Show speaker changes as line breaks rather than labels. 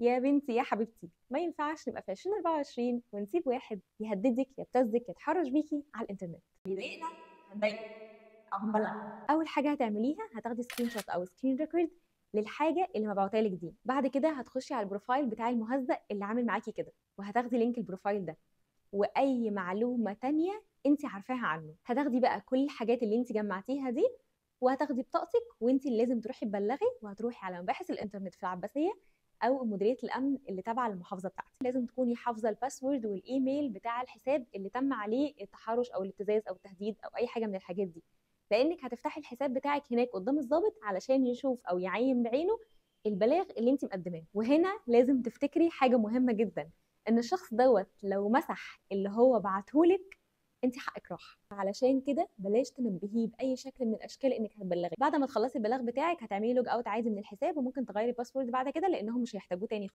يا بنتي يا حبيبتي، ما ينفعش نبقى في 2024 ونسيب واحد يهددك يبتزك يتحرش بيكي على الانترنت.
بيضايقنا هنضايقه او هنبلغ.
اول حاجه هتعمليها هتاخدي سكرين شوت او سكرين ريكورد للحاجه اللي مبعوتها لك دي. بعد كده هتخشي على البروفايل بتاع المهزأ اللي عامل معاكي كده، وهتاخدي لينك البروفايل ده واي معلومه تانية انت عارفاها عنه. هتاخدي بقى كل الحاجات اللي انت جمعتيها دي، وهتاخدي بطاقتك وانت اللي لازم تروحي تبلغي، وهتروحي على مباحث الانترنت في العباسيه او مديريه الامن اللي تابعه للمحافظه بتاعتك. لازم تكوني حافظه الباسورد والايميل بتاع الحساب اللي تم عليه التحرش او الابتزاز او التهديد او اي حاجه من الحاجات دي، لانك هتفتحي الحساب بتاعك هناك قدام الضابط علشان يشوف او يعين بعينه البلاغ اللي انت مقدماه. وهنا لازم تفتكري حاجه مهمه جدا، ان الشخص دوت لو مسح اللي هو بعتهولك انت حقك راح. علشان كده بلاش تنبهيه باي شكل من الاشكال انك هتبلغي. بعد ما تخلصي البلاغ بتاعك هتعملي لوج اوت عادي من الحساب، وممكن تغيري الباسورد بعد كده لانهم مش هيحتاجوه تاني.